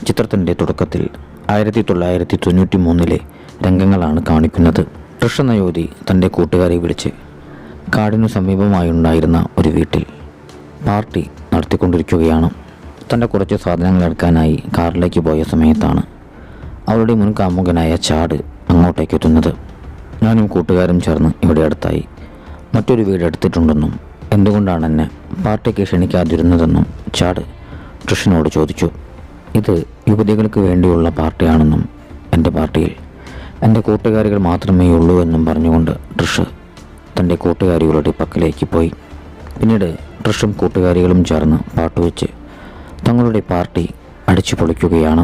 ചിത്രത്തിൻ്റെ തുടക്കത്തിൽ 1993 രംഗങ്ങളാണ് കാണിക്കുന്നത്. ട്രിഷ് എന്ന യുവതി തൻ്റെ കൂട്ടുകാരെ വിളിച്ച് കാടിനു സമീപമായുണ്ടായിരുന്ന ഒരു വീട്ടിൽ പാർട്ടി നടത്തിക്കൊണ്ടിരിക്കുകയാണ്. തൻ്റെ കുറച്ച് സാധനങ്ങൾ എടുക്കാനായി കാറിലേക്ക് പോയ സമയത്താണ് അവളുടെ മുൻ കാമുകനായ ചാഡ് അങ്ങോട്ടേക്ക് എത്തുന്നത്. ഞാനും കൂട്ടുകാരും ചേർന്ന് ഇവിടെ അടുത്തായി മറ്റൊരു വീട് എടുത്തിട്ടുണ്ടെന്നും എന്തുകൊണ്ടാണ് എന്നെ പാർട്ടിക്ക് ക്ഷണിക്കാതിരുന്നതെന്നും ചാഡ് ട്രിഷിനോട് ചോദിച്ചു. ഇത് യുവതികൾക്ക് വേണ്ടിയുള്ള പാർട്ടിയാണെന്നും എൻ്റെ പാർട്ടിയിൽ എൻ്റെ കൂട്ടുകാരികൾ മാത്രമേ ഉള്ളൂ എന്നും പറഞ്ഞുകൊണ്ട് ട്രിഷ് തൻ്റെ കൂട്ടുകാരികളുടെ പക്കലേക്ക് പോയി. പിന്നീട് ട്രിഷും കൂട്ടുകാരികളും ചേർന്ന് പാട്ടുവെച്ച് തങ്ങളുടെ പാർട്ടി അടിച്ചു പൊളിക്കുകയാണ്.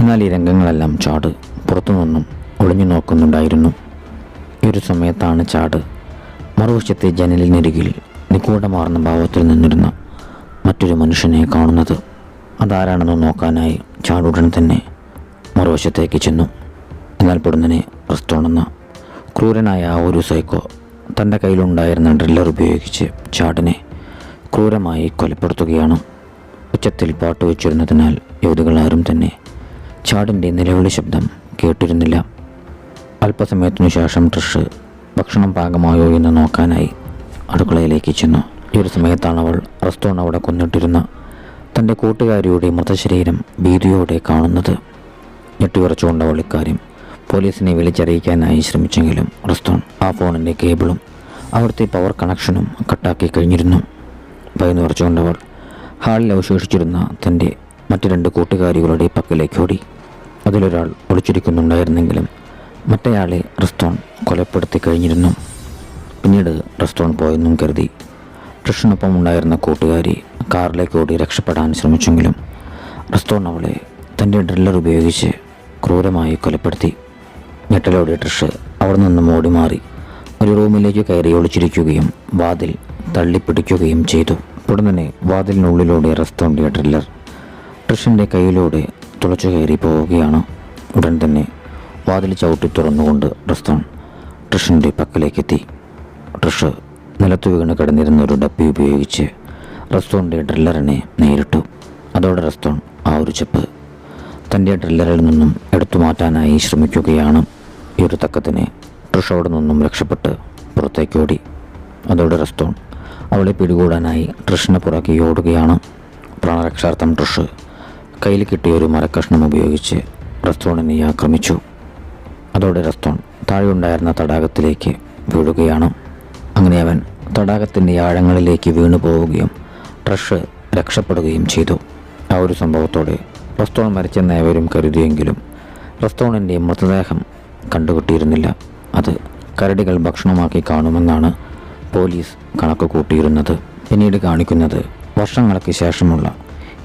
എന്നാൽ ഈ രംഗങ്ങളെല്ലാം ചാഡ് പുറത്തുനിന്നും ഒളിഞ്ഞു നോക്കുന്നുണ്ടായിരുന്നു. ഈ ഒരു സമയത്താണ് ചാഡ് മറുവശത്തെ ജനലിനരികിൽ നിഗൂഢമാർന്ന ഭാവത്തിൽ നിന്നിരുന്ന മറ്റൊരു മനുഷ്യനെ കാണുന്നത്. അതാരാണെന്ന് നോക്കാനായി ചാഡ് ഉടൻ തന്നെ മറുവശത്തേക്ക് ചെന്നു. എന്നാൽ പൊടുന്നനെ റെസ്റ്റോൺ എന്ന ക്രൂരനായ ആ ഒരു സൈക്കോ തൻ്റെ കയ്യിലുണ്ടായിരുന്ന ഡ്രില്ലർ ഉപയോഗിച്ച് ചാഡിനെ ക്രൂരമായി കൊലപ്പെടുത്തുകയാണ്. ഉച്ചത്തിൽ പാട്ട് വെച്ചിരുന്നതിനാൽ യുവതികൾ ആരും തന്നെ ചാഡിൻ്റെ നിലവിളി ശബ്ദം കേട്ടിരുന്നില്ല. അല്പസമയത്തിനു ശേഷം ട്രിഷ് ഭക്ഷണം പാകമായോ എന്ന് നോക്കാനായി അടുക്കളയിലേക്ക് ചെന്നു. ഈ ഒരു സമയത്താണ് അവൾ റെസ്റ്റോൺ അവിടെ കൊന്നിട്ടിരുന്ന തൻ്റെ കൂട്ടുകാരിയുടെ മൃതശരീരം ഭീതിയോടെ കാണുന്നത്. ഞെട്ടിവിറച്ചുകൊണ്ട് അവൾ ഇക്കാര്യം പോലീസിനെ വിളിച്ചറിയിക്കാനായി ശ്രമിച്ചെങ്കിലും റെസ്റ്റോൺ ആ ഫോണിൻ്റെ കേബിളും അവിടുത്തെ പവർ കണക്ഷനും കട്ടാക്കി കഴിഞ്ഞിരുന്നു. ഭയന്ന് വിറച്ചുകൊണ്ട് അവൾ ഹാളിൽ അവശേഷിച്ചിരുന്ന തൻ്റെ മറ്റ് 2 കൂട്ടുകാരികളുടെ പക്കലേക്ക് ഓടി. അതിലൊരാൾ ഒളിച്ചിരിക്കുന്നുണ്ടായിരുന്നെങ്കിലും മറ്റേയാളെ റെസ്റ്റോൺ കൊലപ്പെടുത്തി കഴിഞ്ഞിരുന്നു. പിന്നീട് റെസ്റ്റോൺ പോയെന്നും കരുതി ട്രിഷിനൊപ്പം ഉണ്ടായിരുന്ന കൂട്ടുകാരി കാറിലേക്ക് ഓടി രക്ഷപ്പെടാൻ ശ്രമിച്ചെങ്കിലും റെസ്റ്റോൺ അവളെ തൻ്റെ ഡ്രില്ലർ ഉപയോഗിച്ച് ക്രൂരമായി കൊലപ്പെടുത്തി. ഞെട്ടലോടെ ട്രിഷ് അവിടെ നിന്നും ഓടി മാറി ഒരു റൂമിലേക്ക് കയറി ഒളിച്ചിരിക്കുകയും വാതിൽ തള്ളിപ്പിടിക്കുകയും ചെയ്തു. ഉടനെ വാതിലിനുള്ളിലൂടെ റെസ്റ്റോണിൻ്റെ ഡ്രില്ലർ ട്രിഷിൻ്റെ കയ്യിലൂടെ തുളച്ചു കയറി പോവുകയാണ്. ഉടൻ തന്നെ വാതിൽ ചവിട്ടി തുറന്നുകൊണ്ട് റെസ്റ്റോൺ ട്രിഷിൻ്റെ പക്കലേക്കെത്തി. ട്രിഷ് നിലത്തു വീണ് കിടന്നിരുന്ന ഒരു ഡപ്പി ഉപയോഗിച്ച് റെസ്റ്റോണിൻ്റെ ഡ്രില്ലറിനെ നേരിട്ടു. അതോടെ റെസ്റ്റോൺ ആ ഒരു ചെപ്പ് തൻ്റെ ഡ്രില്ലറിൽ നിന്നും എടുത്തു മാറ്റാനായി ശ്രമിക്കുകയാണ്. ഈ ഒരു തക്കത്തിന് ട്രിഷ് അവിടെ നിന്നും രക്ഷപ്പെട്ട് പുറത്തേക്കോടി. അതോടെ റെസ്റ്റോൺ അവളെ പിടികൂടാനായി ട്രിഷിനെ പുറകെ ഓടുകയാണ്. പ്രാണരക്ഷാർത്ഥം ട്രിഷ് കയ്യിൽ കിട്ടിയ ഒരു മരക്കഷ്ണം ഉപയോഗിച്ച് റെസ്റ്റോണിനെ ആക്രമിച്ചു. അതോടെ റെസ്റ്റോൺ താഴെയുണ്ടായിരുന്ന തടാകത്തിലേക്ക് വീഴുകയാണ്. അങ്ങനെ അവൻ തടാകത്തിൻ്റെ ആഴങ്ങളിലേക്ക് വീണു പോവുകയും ട്രിഷ് രക്ഷപ്പെടുകയും ചെയ്തു. ആ ഒരു സംഭവത്തോടെ റെസ്റ്റോൺ മരിച്ചെന്ന് ഏവരും കരുതിയെങ്കിലും റെസ്റ്റോണിൻ്റെ മൃതദേഹം കണ്ടുകിട്ടിയിരുന്നില്ല. അത് കരടികൾ ഭക്ഷണമാക്കി കാണുമെന്നാണ് പോലീസ് കണക്ക് കൂട്ടിയിരുന്നത്. പിന്നീട് കാണിക്കുന്നത് വർഷങ്ങൾക്ക് ശേഷമുള്ള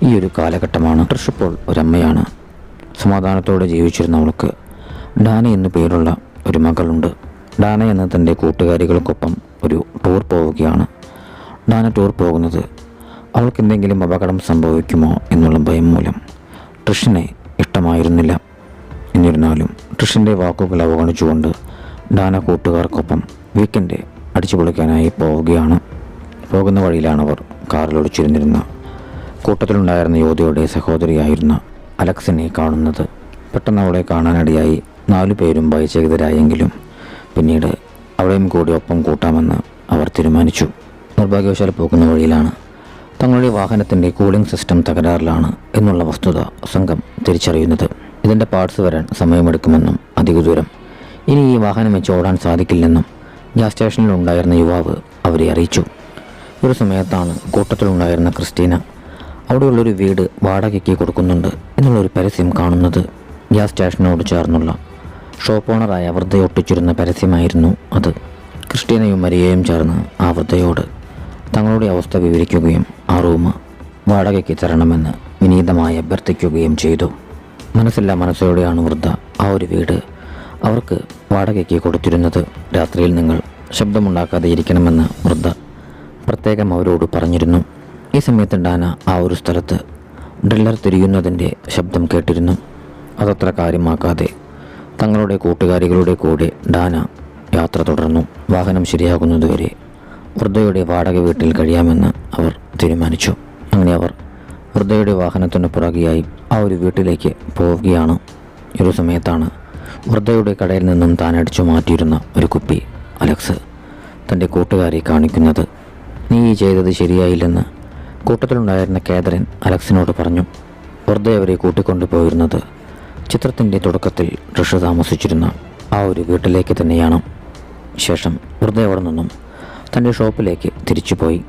ഈ ഒരു കാലഘട്ടമാണ്. ട്രിഷ് ഇപ്പോൾ ഒരമ്മയാണ്. സമാധാനത്തോടെ ജീവിച്ചിരുന്ന അവൾക്ക് ഡാന എന്നു പേരുള്ള ഒരു മകളുണ്ട്. ഡാന എന്ന തൻ്റെ കൂട്ടുകാരികൾക്കൊപ്പം ഒരു ടൂർ പോവുകയാണ്. ഡാന ടൂർ പോകുന്നത് അവൾക്ക് എന്തെങ്കിലും അപകടം സംഭവിക്കുമോ എന്നുള്ള ഭയം മൂലം ട്രിഷിനെ ഇഷ്ടമായിരുന്നില്ല. എന്നിരുന്നാലും ട്രിഷിൻ്റെ വാക്കുകൾ അവഗണിച്ചുകൊണ്ട് ഡാന കൂട്ടുകാർക്കൊപ്പം വീക്കെൻഡ് അടിച്ചു പൊളിക്കാനായി പോവുകയാണ്. പോകുന്ന വഴിയിലാണ് അവർ കാറിൽ ഒളിച്ചിരുന്നിരുന്ന കൂട്ടത്തിലുണ്ടായിരുന്ന യുവതിയുടെ സഹോദരിയായിരുന്ന അലക്സിനെ കാണുന്നത്. പെട്ടെന്ന് അവളെ കാണാനിടയായി 4 പേരും ഭയചകിതരായെങ്കിലും പിന്നീട് അവളെയും കൂടി ഒപ്പം കൂട്ടാമെന്ന് അവർ തീരുമാനിച്ചു. നിർഭാഗ്യവശാൽ പോകുന്ന വഴിയിലാണ് തങ്ങളുടെ വാഹനത്തിൻ്റെ കൂളിംഗ് സിസ്റ്റം തകരാറിലാണ് എന്നുള്ള വസ്തുത സംഘം തിരിച്ചറിയുന്നത്. ഇതിൻ്റെ പാർട്സ് വരാൻ സമയമെടുക്കുമെന്നും അധിക ദൂരം ഇനി ഈ വാഹനം വെച്ച് ഓടാൻ സാധിക്കില്ലെന്നും ഗ്യാസ് സ്റ്റേഷനിലുണ്ടായിരുന്ന യുവാവ് അവരെ അറിയിച്ചു. ഒരു സമയത്താണ് കൂട്ടത്തിലുണ്ടായിരുന്ന ക്രിസ്റ്റീന അവിടെയുള്ളൊരു വീട് വാടകയ്ക്ക് കൊടുക്കുന്നുണ്ട് എന്നുള്ളൊരു പരസ്യം കാണുന്നത്. ഗ്യാസ് സ്റ്റേഷനോട് ചേർന്നുള്ള ഷോപ്പ് ഓണറായ വൃദ്ധയൊട്ടിച്ചിരുന്ന പരസ്യമായിരുന്നു അത്. ക്രിസ്റ്റീനയും മരിയയും ചേർന്ന് ആ വൃദ്ധയോട് തങ്ങളുടെ അവസ്ഥ വിവരിക്കുകയും ആ റൂം വാടകയ്ക്ക് തരണമെന്ന് വിനീതമായി അഭ്യർത്ഥിക്കുകയും ചെയ്തു. മനസ്സില്ലാ മനസ്സോടെയാണ് വൃദ്ധ ആ ഒരു വീട് അവർക്ക് വാടകയ്ക്ക് കൊടുത്തിരുന്നത്. രാത്രിയിൽ നിങ്ങൾ ശബ്ദമുണ്ടാക്കാതെ ഇരിക്കണമെന്ന് വൃദ്ധ പ്രത്യേകം അവരോട് പറഞ്ഞിരുന്നു. ഈ സമയത്ത് ഡാന ആ ഒരു സ്ഥലത്ത് ഡ്രില്ലർ തിരിയുന്നതിൻ്റെ ശബ്ദം കേട്ടിരുന്നു. അതത്ര കാര്യമാക്കാതെ തങ്ങളുടെ കൂട്ടുകാരികളുടെ കൂടെ ഡാന യാത്ര തുടർന്നു. വാഹനം ശരിയാകുന്നതുവരെ വൃദ്ധയുടെ വാടക വീട്ടിൽ കഴിയാമെന്ന് അവർ തീരുമാനിച്ചു. അങ്ങനെ അവർ വൃദ്ധയുടെ വാഹനത്തിന് പുറകെയായി ആ ഒരു വീട്ടിലേക്ക് പോവുകയാണ്. ഈ ഒരു സമയത്താണ് വൃദ്ധയുടെ കടയിൽ നിന്നും താൻ അടിച്ചു മാറ്റിയിരുന്ന ഒരു കുപ്പി അലക്സ് തൻ്റെ കൂട്ടുകാരെ കാണിക്കുന്നത്. നീ ഈ ചെയ്തത് ശരിയായില്ലെന്ന് കൂട്ടത്തിലുണ്ടായിരുന്ന കാതറിൻ അലക്സിനോട് പറഞ്ഞു. വൃദ്ധ അവരെ കൂട്ടിക്കൊണ്ടു പോയിരുന്നത് ചിത്രത്തിൻ്റെ തുടക്കത്തിൽ ഋഷ താമസിച്ചിരുന്ന ആ ഒരു വീട്ടിലേക്ക് തന്നെയാണ്. ശേഷം വൃദ്ധ അവിടെ നിന്നും തൻ്റെ ഷോപ്പിലേക്ക് തിരിച്ചുപോയി.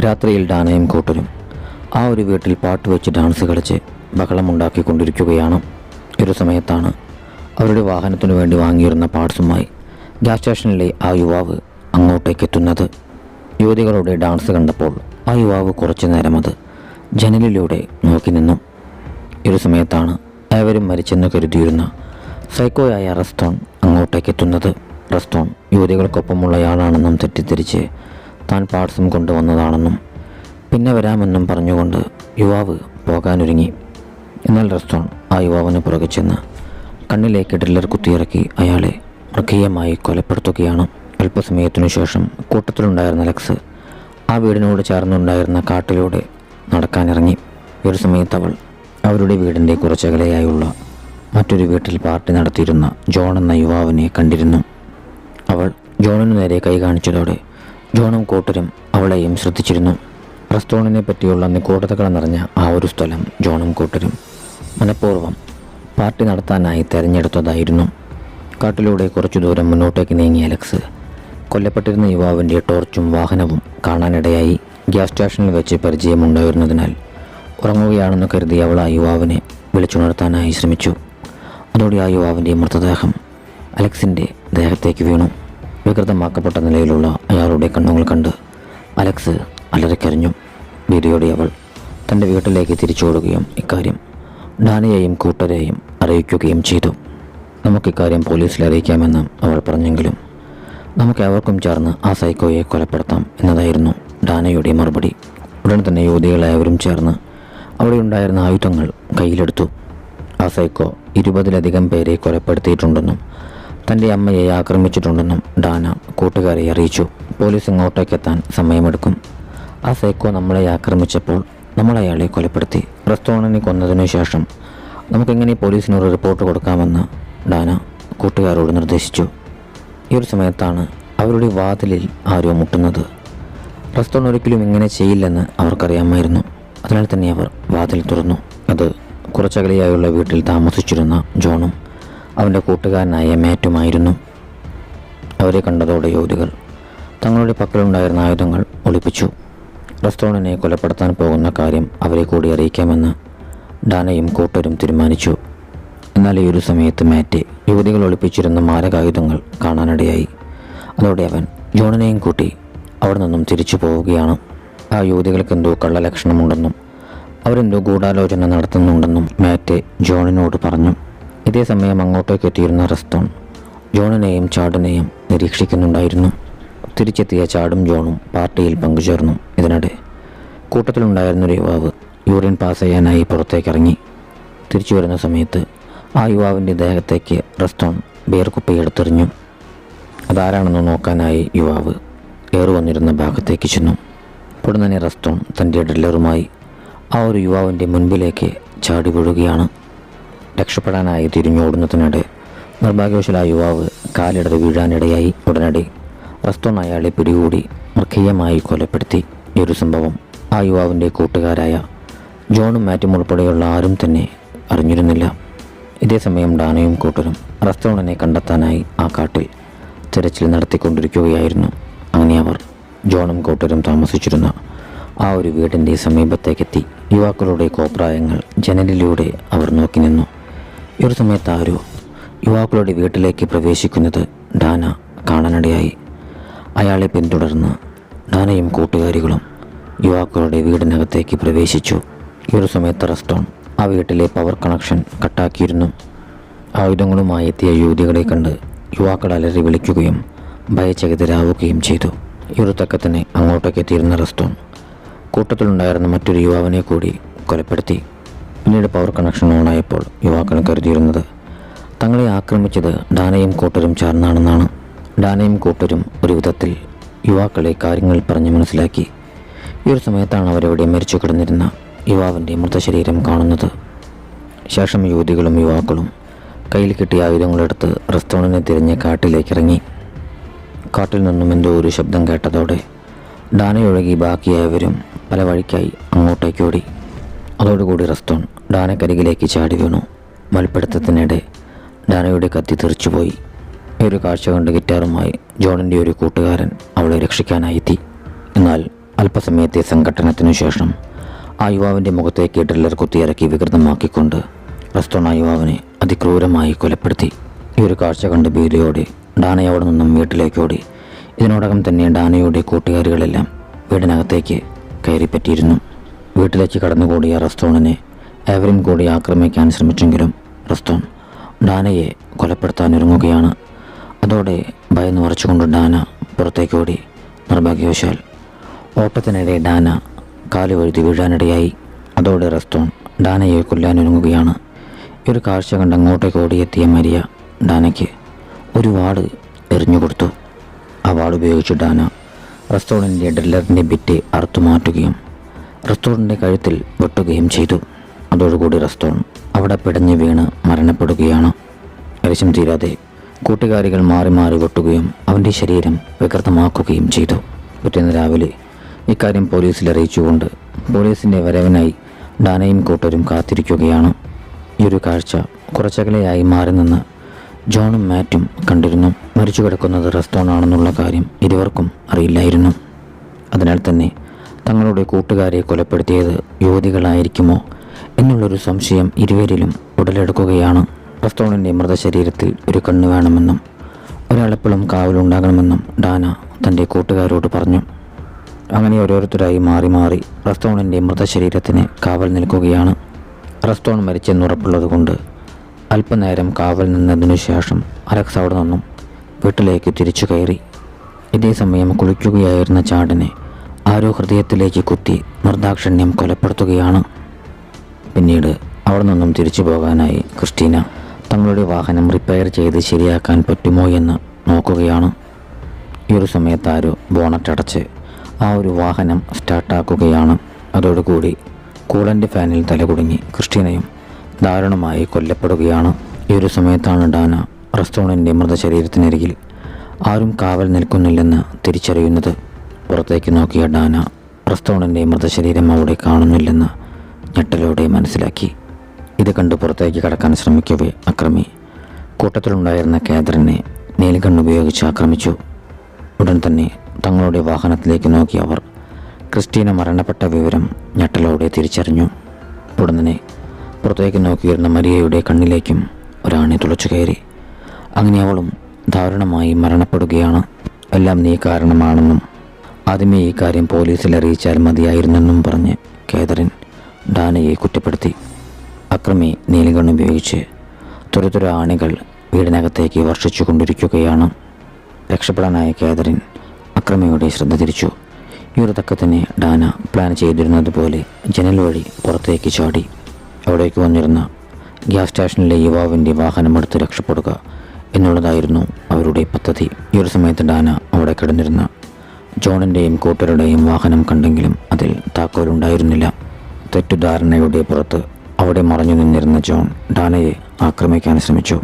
രാത്രിയിൽ ഡാനയും കൂട്ടരും ആ ഒരു വീട്ടിൽ പാട്ട് വെച്ച് ഡാൻസ് കളിച്ച് ബഹളമുണ്ടാക്കിക്കൊണ്ടിരിക്കുകയാണ്. ഒരു സമയത്താണ് അവരുടെ വാഹനത്തിനു വേണ്ടി വാങ്ങിയിരുന്ന പാർട്സുമായി ഗ്യാസ് സ്റ്റേഷനിലെ ആ യുവാവ് അങ്ങോട്ടേക്ക് എത്തുന്നത്. യുവതികളുടെ ഡാൻസ് കണ്ടപ്പോൾ ആ യുവാവ് കുറച്ചു നേരം അത് ജനലിലൂടെ നോക്കി നിന്നു. ഈ ഒരു സമയത്താണ് ഏവരും മരിച്ചെന്ന് കരുതിയിരുന്ന സൈക്കോയായ റെസ്റ്റോൺ അങ്ങോട്ടേക്ക് എത്തുന്നത്. റെസ്റ്റോൺ യുവതികൾക്കൊപ്പമുള്ളയാളാണെന്നും തെറ്റിദ്ധരിച്ച് താൻ പാർട്സും കൊണ്ടുവന്നതാണെന്നും പിന്നെ വരാമെന്നും പറഞ്ഞുകൊണ്ട് യുവാവ് പോകാനൊരുങ്ങി. എന്നാൽ റെസ്റ്റോൺ ആ യുവാവിന് പുറകെ ചെന്ന് കണ്ണിലേക്ക് ഡ്രില്ലർ കുത്തിയിറക്കി അയാളെ മൃഗീയമായി കൊലപ്പെടുത്തുകയാണ്. അല്പസമയത്തിനു ശേഷം കൂട്ടത്തിലുണ്ടായിരുന്ന അലക്സ് ആ വീടിനോട് ചേർന്നുണ്ടായിരുന്ന കാട്ടിലൂടെ നടക്കാനിറങ്ങി. ഈ ഒരു സമയത്ത് അവൾ അവരുടെ വീടിൻ്റെ കുറച്ചകലെയായുള്ള മറ്റൊരു വീട്ടിൽ പാർട്ടി നടത്തിയിരുന്ന ജോൺ എന്ന യുവാവിനെ കണ്ടിരുന്നു. അവൾ ജോണിനു നേരെ കൈ കാണിച്ചതോടെ ജോണും കൂട്ടരും അവളെയും ശ്രദ്ധിച്ചിരുന്നു. റെസ്റ്റോറൻറ്റിനെ പറ്റിയുള്ള നിഗൂഢതകൾ നിറഞ്ഞ ആ ഒരു സ്ഥലം ജോണും കൂട്ടരും മനഃപൂർവ്വം പാർട്ടി നടത്താനായി തിരഞ്ഞെടുത്തതായിരുന്നു. കാട്ടിലൂടെ കുറച്ചു ദൂരം മുന്നോട്ടേക്ക് നീങ്ങിയ അലക്സ് കൊല്ലപ്പെട്ടിരുന്ന യുവാവിൻ്റെ ടോർച്ചും വാഹനവും കാണാനിടയായി. ഗ്യാസ് സ്റ്റേഷനിൽ വെച്ച് പരിചയമുണ്ടായിരുന്നതിനാൽ ഉറങ്ങുകയാണെന്ന് കരുതി അവൾ ആ യുവാവിനെ വിളിച്ചുണർത്താനായി ശ്രമിച്ചു. അതോടെ ആ യുവാവിൻ്റെ മൃതദേഹം അലക്സിൻ്റെ ദേഹത്തേക്ക് വീണു. വികൃതമാക്കപ്പെട്ട നിലയിലുള്ള അയാളുടെ കണ്ണുകൾ കണ്ട് അലക്സ് അലറിക്കരഞ്ഞു. ഭീതിയോടെ അവൾ തൻ്റെ വീട്ടിലേക്ക് തിരിച്ചോടുകയും ഇക്കാര്യം ഡാനയെയും കൂട്ടരെയും അറിയിക്കുകയും ചെയ്തു. നമുക്കിക്കാര്യം പോലീസിൽ അറിയിക്കാമെന്ന് അവൾ പറഞ്ഞെങ്കിലും നമുക്ക് എവർക്കും ചേർന്ന് ആ സൈക്കോയെ കൊലപ്പെടുത്താം എന്നതായിരുന്നു ഡാനയുടെ മറുപടി. ഉടൻ തന്നെ യുവതികളായവരും ചേർന്ന് അവിടെ ഉണ്ടായിരുന്ന ആയുധങ്ങൾ കയ്യിലെടുത്തു. ആ സൈക്കോ 20-ലധികം പേരെ കൊലപ്പെടുത്തിയിട്ടുണ്ടെന്നും തൻ്റെ അമ്മയെ ആക്രമിച്ചിട്ടുണ്ടെന്നും ഡാന കൂട്ടുകാരെ അറിയിച്ചു. പോലീസ് ഇങ്ങോട്ടേക്കെത്താൻ സമയമെടുക്കും. ആ സൈക്കോ നമ്മളെ ആക്രമിച്ചപ്പോൾ നമ്മൾ അയാളെ കൊലപ്പെടുത്തി. റെസ്റ്റോറൻറ്റിനെ കൊന്നതിനു ശേഷം നമുക്കെങ്ങനെ പോലീസിനൊരു റിപ്പോർട്ട് കൊടുക്കാമെന്ന് ഡാന കൂട്ടുകാരോട് നിർദ്ദേശിച്ചു. ഈ ഒരു സമയത്താണ് അവരുടെ വാതിലിൽ ആരോ മുട്ടുന്നത്. റെസ്റ്റോറൻറ്റ് ഒരിക്കലും ഇങ്ങനെ ചെയ്യില്ലെന്ന് അവർക്കറിയാമായിരുന്നു. അതിനാൽ തന്നെ അവർ വാതിൽ തുറന്നു. അത് കുറച്ചകലെയായുള്ള വീട്ടിൽ താമസിച്ചിരുന്ന ജോണും അവൻ്റെ കൂട്ടുകാരനായ മാറ്റുമായിരുന്നു. അവരെ കണ്ടതോടെ യുവതികൾ തങ്ങളുടെ പക്കലുണ്ടായിരുന്ന ആയുധങ്ങൾ ഒളിപ്പിച്ചു. റെസ്റ്റോറൻറ്റിനെ കൊലപ്പെടുത്താൻ പോകുന്ന കാര്യം അവരെ കൂടി അറിയിക്കാമെന്ന് ഡാനയും കൂട്ടരും തീരുമാനിച്ചു. എന്നാൽ ഈ ഒരു സമയത്ത് മാറ്റ് യുവതികൾ ഒളിപ്പിച്ചിരുന്ന മാരകായുധങ്ങൾ കാണാനിടയായി. അതോടെ അവൻ ജോണിനെയും കൂട്ടി അവിടെ നിന്നും തിരിച്ചു പോവുകയാണ്. ആ യുവതികൾക്ക് എന്തോ കള്ളലക്ഷണമുണ്ടെന്നും അവരെന്തോ ഗൂഢാലോചന നടത്തുന്നുണ്ടെന്നും മാറ്റ് ജോണിനോട് പറഞ്ഞു. ഇതേ സമയം അങ്ങോട്ടേക്ക് എത്തിയിരുന്ന റെസ്റ്റോൺ ജോണിനെയും ചാഡിനെയും നിരീക്ഷിക്കുന്നുണ്ടായിരുന്നു. തിരിച്ചെത്തിയ ചാടും ജോണും പാർട്ടിയിൽ പങ്കുചേർന്നു. ഇതിനിടെ കൂട്ടത്തിലുണ്ടായിരുന്നൊരു യുവാവ് യൂറിൻ പാസ് ചെയ്യാനായി പുറത്തേക്കിറങ്ങി. തിരിച്ചു വരുന്ന സമയത്ത് ആ യുവാവിൻ്റെ ദേഹത്തേക്ക് റെസ്റ്റോൺ ബിയർ കുപ്പി എടുത്തെറിഞ്ഞു. അതാരാണെന്ന് നോക്കാനായി യുവാവ് ഏറുവന്നിരുന്ന ഭാഗത്തേക്ക് ചെന്നു. ഉടൻ തന്നെ റെസ്റ്റോൺ തൻ്റെ ഡ്രില്ലറുമായി ആ ഒരു യുവാവിൻ്റെ മുൻപിലേക്ക് ചാടി വീഴുകയാണ്. രക്ഷപ്പെടാനായി തിരിഞ്ഞോടുന്നതിനിടെ നിർഭാഗ്യവശാൽ ആ യുവാവ് കാലിടറി വീഴാനിടയായി. ഉടനടി റെസ്റ്റോൺ അയാളെ പിടികൂടി മൃഗീയമായി കൊലപ്പെടുത്തി. ഈ ഒരു സംഭവം ആ യുവാവിൻ്റെ കൂട്ടുകാരായ ജോണും മാറ്റും ഉൾപ്പെടെയുള്ള ആരും തന്നെ അറിഞ്ഞിരുന്നില്ല. ഇതേ സമയം ഡാനയും കൂട്ടരും റെസ്റ്റോറൻറ്റിനെ കണ്ടെത്താനായി ആ കാട്ടിൽ തിരച്ചിൽ നടത്തിക്കൊണ്ടിരിക്കുകയായിരുന്നു. അങ്ങനെ അവർ ജോണും കൂട്ടരും താമസിച്ചിരുന്ന ആ ഒരു വീടിൻ്റെ സമീപത്തേക്കെത്തി. യുവാക്കളുടെ കോപ്രായങ്ങൾ ജനലിലൂടെ അവർ നോക്കി നിന്നു. ഈ ഒരു സമയത്ത് ആരോ യുവാക്കളുടെ വീട്ടിലേക്ക് പ്രവേശിക്കുന്നത് ഡാന കാണാനിടയായി. അയാളെ പിന്തുടർന്ന് ഡാനയും കൂട്ടുകാരികളും യുവാക്കളുടെ വീടിനകത്തേക്ക് പ്രവേശിച്ചു. ഈ ഒരു സമയത്ത് റെസ്റ്റോൺ ആ വീട്ടിലെ പവർ കണക്ഷൻ കട്ടാക്കിയിരുന്നു. ആയുധങ്ങളുമായി എത്തിയ യുവതികളെ കണ്ട് യുവാക്കൾ അലറി വിളിക്കുകയും ഭയചകിതരാവുകയും ചെയ്തു. ഈ ഒരു തക്കത്തിന് അങ്ങോട്ടേക്ക് എത്തിയിരുന്ന റെസ്റ്റോൺ കൂട്ടത്തിലുണ്ടായിരുന്ന മറ്റൊരു യുവാവിനെ കൂടി കൊലപ്പെടുത്തി. പിന്നീട് പവർ കണക്ഷൻ ഓണായപ്പോൾ യുവാക്കൾ കരുതിയിരുന്നത് തങ്ങളെ ആക്രമിച്ചത് ഡാനയും കൂട്ടരും ചേർന്നാണെന്നാണ്. ഡാനയും കൂട്ടരും ഒരു വിധത്തിൽ യുവാക്കളെ കാര്യങ്ങൾ പറഞ്ഞ് മനസ്സിലാക്കി. ഈ ഒരു സമയത്താണ് അവരവിടെ മരിച്ചു കിടന്നിരുന്ന യുവാവിൻ്റെ മൃതശരീരം കാണുന്നത്. ശേഷം യുവതികളും യുവാക്കളും കയ്യിൽ കിട്ടിയ ആയുധങ്ങളെടുത്ത് റെസ്റ്റോറൻറ്റിനെ തിരിഞ്ഞ് കാട്ടിലേക്കിറങ്ങി. കാട്ടിൽ നിന്നും എന്തോ ഒരു ശബ്ദം കേട്ടതോടെ ഡാനയൊഴുകി ബാക്കിയായവരും പല വഴിക്കായി അങ്ങോട്ടേക്കോടി. അതോടുകൂടി റെസ്റ്റോൺ ഡാനക്കരികിലേക്ക് ചാടി വീണു. മൽപ്പിടുത്തത്തിനിടെ ഡാനയുടെ കത്തി തെറിച്ചുപോയി. ഈ ഒരു കാഴ്ച കണ്ട് ഗിറ്റാറുമായി ജോണിൻ്റെ ഒരു കൂട്ടുകാരൻ അവളെ രക്ഷിക്കാനായെത്തി. എന്നാൽ അല്പസമയത്തെ സംഘട്ടനത്തിനു ശേഷം ആ യുവാവിൻ്റെ മുഖത്തേക്ക് ഡ്രില്ലർ കുത്തിയിറക്കി വികൃതമാക്കിക്കൊണ്ട് റെസ്റ്റോൺ ആ യുവാവിനെ അതിക്രൂരമായി കൊലപ്പെടുത്തി. ഈ ഒരു കാഴ്ച കണ്ട് ഭീതിയോടെ ഡാന അവിടെ നിന്നും വീട്ടിലേക്കോടി. ഇതിനോടകം തന്നെ ഡാനയുടെ കൂട്ടുകാരികളെല്ലാം വീടിനകത്തേക്ക് കയറിപ്പറ്റിയിരുന്നു. വീട്ടിലേക്ക് കടന്നുകൂടിയ റെസ്റ്റോണിനെ ഏവരും കൂടി ആക്രമിക്കാൻ ശ്രമിച്ചെങ്കിലും റെസ്റ്റോൺ ഡാനയെ കൊലപ്പെടുത്താനൊരുങ്ങുകയാണ്. അതോടെ ഭയന്ന് വരച്ചുകൊണ്ട് ഡാന പുറത്തേക്കോടി. നിർഭാഗ്യവശാൽ ഓട്ടത്തിനിടെ ഡാന കാല് വഴുതി വീഴാനിടയായി. അതോടെ റെസ്റ്റോൺ ഡാനയെ കൊല്ലാനൊരുങ്ങുകയാണ്. ഈ ഒരു കാഴ്ച കണ്ട് അങ്ങോട്ടേക്ക് ഓടിയെത്തിയ മരിയ ഡാനയ്ക്ക് ഒരു വാട് എറിഞ്ഞുകൊടുത്തു. ആ വാട് ഉപയോഗിച്ച് ഡാന റെസ്റ്റോറൻറ്റിൻ്റെ ഡ്രില്ലറിൻ്റെ ബിറ്റ് അറുത്തുമാറ്റുകയും റെസ്റ്റോറൻറ്റിൻ്റെ കഴുത്തിൽ വെട്ടുകയും ചെയ്തു. അതോടുകൂടി റെസ്റ്റോൺ അവിടെ പിടഞ്ഞു വീണ് മരണപ്പെടുകയാണ്. ഏകദേശം തീരാതെ കൂട്ടുകാരികൾ മാറി മാറി വെട്ടുകയും അവൻ്റെ ശരീരം വികൃതമാക്കുകയും ചെയ്തു. പിറ്റേന്ന് രാവിലെ ഇക്കാര്യം പോലീസിൽ അറിയിച്ചുകൊണ്ട് പോലീസിൻ്റെ വരവിനായി ഡാനയും കൂട്ടരും കാത്തിരിക്കുകയാണ്. ഈ ഒരു കാഴ്ച കുറച്ചകലെയായി മാറി നിന്ന് ജോണും മാറ്റും കണ്ടിരുന്നു. മരിച്ചു കിടക്കുന്നത് റെസ്റ്റോൺ ആണെന്നുള്ള കാര്യം ഇരുവർക്കും അറിയില്ലായിരുന്നു. അതിനാൽ തന്നെ തങ്ങളുടെ കൂട്ടുകാരെ കൊലപ്പെടുത്തിയത് യുവതികളായിരിക്കുമോ എന്നുള്ളൊരു സംശയം ഇരുവരിലും ഉടലെടുക്കുകയാണ്. റെസ്റ്റോണിൻ്റെ മൃതശരീരത്തിൽ ഒരു കണ്ണ് വേണമെന്നും ഒരാളെപ്പോഴും കാവലുണ്ടാകണമെന്നും ഡാന തൻ്റെ കൂട്ടുകാരോട് പറഞ്ഞു. അങ്ങനെ ഓരോരുത്തരായി മാറി മാറി റെസ്റ്റോണിൻ്റെ മൃതശരീരത്തിന് കാവൽ നിൽക്കുകയാണ്. റെസ്റ്റോൺ മരിച്ചെന്നുറപ്പുള്ളത് കൊണ്ട് അല്പനേരം കാവൽ നിന്നതിനു ശേഷം അലക്സ് അവിടെ നിന്നും വീട്ടിലേക്ക് തിരിച്ചു കയറി. ഇതേ സമയം കുളിക്കുകയായിരുന്ന ചാടനെ ആരോ ഹൃദയത്തിലേക്ക് കുത്തി നിർദാക്ഷിണ്യം കൊലപ്പെടുത്തുകയാണ്. പിന്നീട് അവിടെ നിന്നും തിരിച്ചു പോകാനായി ക്രിസ്റ്റീന തങ്ങളുടെ വാഹനം റിപ്പയർ ചെയ്ത് ശരിയാക്കാൻ പറ്റുമോ എന്ന് നോക്കുകയാണ്. ഈ ഒരു സമയത്ത് ആരോ ബോണറ്റ് അടച്ച് ആ ഒരു വാഹനം സ്റ്റാർട്ടാക്കുകയാണ്. അതോടുകൂടി കൂളൻ്റ് ഫാനിൽ തലകുടുങ്ങി ക്രിസ്റ്റീനയും ദാരുണമായി കൊല്ലപ്പെടുകയാണ്. ഈ ഒരു സമയത്താണ് ഡാന റെസ്റ്റോറൻറ്റിൻ്റെ മൃതശരീരത്തിനരികിൽ ആരും കാവൽ നിൽക്കുന്നില്ലെന്ന് തിരിച്ചറിയുന്നത്. പുറത്തേക്ക് നോക്കിയ ഡാന റെസ്റ്റോറൻറ്റിൻ്റെ മൃതശരീരം അവിടെ കാണുന്നില്ലെന്ന് ഞെട്ടലോടെ മനസ്സിലാക്കി. ഇത് കണ്ട് പുറത്തേക്ക് കടക്കാൻ ശ്രമിക്കവേ അക്രമി കൂട്ടത്തിലുണ്ടായിരുന്ന കാതറിനെ നീലകണ്ണുപയോഗിച്ച് ആക്രമിച്ചു. ഉടൻ തന്നെ തങ്ങളുടെ വാഹനത്തിലേക്ക് നോക്കിയ അവർ ക്രിസ്റ്റീന മരണപ്പെട്ട വിവരം ഞെട്ടലോടെ തിരിച്ചറിഞ്ഞു. ഉടൻ തന്നെ പുറത്തേക്ക് നോക്കിയിരുന്ന മരിയയുടെ കണ്ണിലേക്കും ഒരാണി തുളച്ചു കയറി. അങ്ങനെ അവളും ദാരുണമായി മരണപ്പെടുകയാണ്. എല്ലാം നീ കാരണമാണെന്നും ആദ്യമേ ഈ കാര്യം പോലീസിൽ അറിയിച്ചാൽ മതിയായിരുന്നെന്നും പറഞ്ഞ് കാതറിൻ ഡാനയെ കുറ്റപ്പെടുത്തി. അക്രമി നീലകണ്ണുപയോഗിച്ച് തുരതുര ആണികൾ വീടിനകത്തേക്ക് വർഷിച്ചു കൊണ്ടിരിക്കുകയാണ്. രക്ഷപ്പെടാനായ കാതറിൻ അക്രമിയുടെ ശ്രദ്ധ തിരിച്ചു. ഈ ഒരു തക്കത്തിന് ഡാന പ്ലാൻ ചെയ്തിരുന്നത് പോലെ ജനൽ വഴി പുറത്തേക്ക് ചാടി. അവിടേക്ക് വന്നിരുന്ന ഗ്യാസ് സ്റ്റേഷനിലെ യുവാവിൻ്റെ വാഹനമെടുത്ത് രക്ഷപ്പെടുക എന്നുള്ളതായിരുന്നു അവരുടെ പദ്ധതി. ഈ ഒരു സമയത്ത് ഡാന അവിടെ കിടന്നിരുന്ന ജോണിൻ്റെയും കൂട്ടരുടെയും വാഹനം കണ്ടെങ്കിലും അതിൽ താക്കോലുണ്ടായിരുന്നില്ല. തെറ്റുധാരണയുടെ പുറത്ത് അവിടെ മറഞ്ഞു നിന്നിരുന്ന ജോൺ ഡാനയെ ആക്രമിക്കാൻ ശ്രമിച്ചു.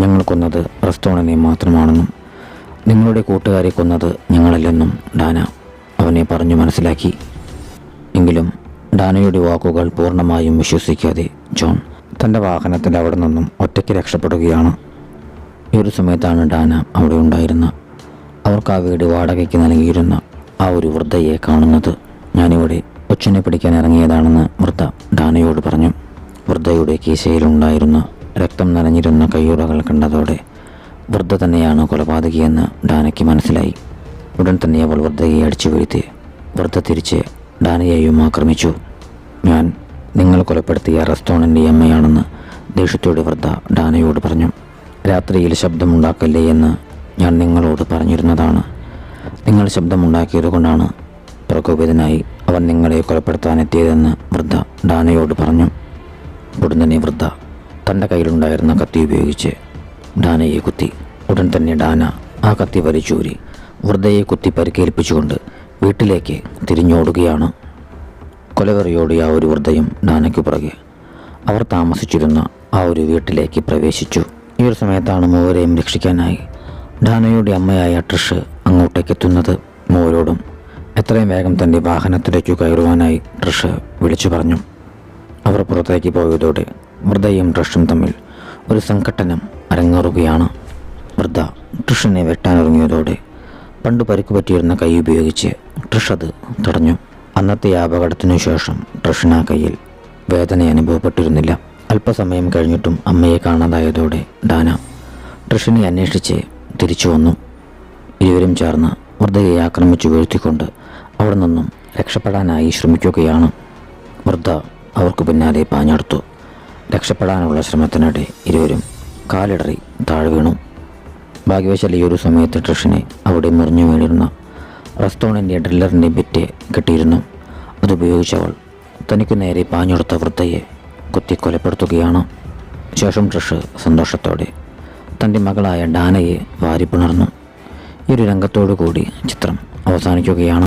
ഞങ്ങൾ കൊന്നത് റെസ്റ്റോറൻറ്റിനെ മാത്രമാണെന്നും നിങ്ങളുടെ കൂട്ടുകാരെ കൊന്നത് ഞങ്ങളല്ലെന്നും ഡാന അവനെ പറഞ്ഞു മനസ്സിലാക്കി. എങ്കിലും ഡാനയുടെ വാക്കുകൾ പൂർണ്ണമായും വിശ്വസിക്കാതെ ജോൺ തൻ്റെ വാഹനത്തിൽ അവിടെ നിന്നും ഒറ്റയ്ക്ക് രക്ഷപ്പെടുകയാണ്. ഈ ഒരു സമയത്താണ് ഡാന അവിടെ ഉണ്ടായിരുന്ന അവർക്ക് ആ വീട് വാടകയ്ക്ക് നൽകിയിരുന്ന ആ ഒരു വൃദ്ധയെ കാണുന്നത്. ഞാനിവിടെ കൊച്ചിനെ പിടിക്കാൻ ഇറങ്ങിയതാണെന്ന് വൃദ്ധ ഡാനയോട് പറഞ്ഞു. വൃദ്ധയുടെ കീശയിലുണ്ടായിരുന്ന രക്തം നനഞ്ഞിരുന്ന കയ്യുറകൾ കണ്ടതോടെ വൃദ്ധ തന്നെയാണ് കൊലപാതകിയെന്ന് ഡാനയ്ക്ക് മനസ്സിലായി. ഉടൻ തന്നെ അവൾ വൃദ്ധയെ അടിച്ചു വീഴ്ത്തി. വൃദ്ധ തിരിച്ച് ഡാനയെയും ആക്രമിച്ചു. ഞാൻ നിങ്ങൾ കൊലപ്പെടുത്തിയ റെസ്റ്റോറൻറ്റിൻ്റെ അമ്മയാണെന്ന് ദേഷ്യത്തോടെ വൃദ്ധ ഡാനയോട് പറഞ്ഞു. രാത്രിയിൽ ശബ്ദമുണ്ടാക്കല്ലേ എന്ന് ഞാൻ നിങ്ങളോട് പറഞ്ഞിരുന്നതാണ്. നിങ്ങൾ ശബ്ദമുണ്ടാക്കിയത് കൊണ്ടാണ് പ്രകോപിതനായി അവൻ നിങ്ങളെ കൊലപ്പെടുത്താനെത്തിയതെന്ന് വൃദ്ധ ഡാനയോട് പറഞ്ഞു. ഉടൻ തന്നെ വൃദ്ധ തൻ്റെ കയ്യിലുണ്ടായിരുന്ന കത്തി ഉപയോഗിച്ച് ഡാനയെ കുത്തി. ഉടൻ തന്നെ ഡാന ആ കത്തി വലിച്ചൂരി വൃദ്ധയെ കുത്തി പരിക്കേൽപ്പിച്ചുകൊണ്ട് വീട്ടിലേക്ക് തിരിഞ്ഞോടുകയാണ്. കൊലവെറിയോടെ ആ ഒരു വൃദ്ധയും ഡാനയ്ക്ക് പുറകെ അവർ താമസിച്ചിരുന്ന ആ ഒരു വീട്ടിലേക്ക് പ്രവേശിച്ചു. ഈ ഒരു സമയത്താണ് മൂവരെയും രക്ഷിക്കാനായി ഡാനയുടെ അമ്മയായ ട്രിഷ് അങ്ങോട്ടേക്ക് എത്തുന്നത്. മൂവരോടും എത്രയും വേഗം തൻ്റെ വാഹനത്തിലേക്ക് കയറുവാനായി ട്രിഷ് വിളിച്ചു പറഞ്ഞു. അവർ പുറത്തേക്ക് പോയതോടെ വൃദ്ധയും ട്രിഷും തമ്മിൽ ഒരു സംഘട്ടനം അരങ്ങേറുകയാണ്. വൃദ്ധ ട്രിഷിനെ വെട്ടാനിറങ്ങിയതോടെ പണ്ട് പരിക്ക് പറ്റിയിരുന്ന കൈ ഉപയോഗിച്ച് ട്രിഷ് അത് തടഞ്ഞു. അന്നത്തെ അപകടത്തിനു ശേഷം ട്രിഷിന് ആ കയ്യിൽ വേദന അനുഭവപ്പെട്ടിരുന്നില്ല. അല്പസമയം കഴിഞ്ഞിട്ടും അമ്മയെ കാണാതായതോടെ ഡാന ട്രിഷിനെ അന്വേഷിച്ച് തിരിച്ചു വന്നു. ഇരുവരും ചേർന്ന് വൃദ്ധയെ ആക്രമിച്ചു വീഴ്ത്തിക്കൊണ്ട് അവിടെ നിന്നും രക്ഷപ്പെടാനായി ശ്രമിക്കുകയാണ്. വൃദ്ധ അവർക്ക് പിന്നാലെ പാഞ്ഞെടുത്തു. രക്ഷപ്പെടാനുള്ള ശ്രമത്തിനിടെ ഇരുവരും കാലിടറി താഴെ വീണു. ഭാഗ്യവശാൽ ഈ ഒരു സമയത്ത് ട്രിഷിനെ അവിടെ മുറിഞ്ഞു വീണിരുന്ന റെസ്റ്റോറൻറ്റിൻ്റെ ഡ്രില്ലറിൻ്റെ ബിറ്റ് കെട്ടിയിരുന്നു. അതുപയോഗിച്ചവൾ തനിക്ക് നേരെ പാഞ്ഞെടുത്ത വൃദ്ധയെ കുത്തി കൊലപ്പെടുത്തുകയാണ്. ശേഷം ട്രിഷ് സന്തോഷത്തോടെ തൻ്റെ മകളായ ഡാനയെ വാരിപ്പിണർന്നു. ഈ ഒരു രംഗത്തോടു കൂടി ചിത്രം അവസാനിക്കുകയാണ്.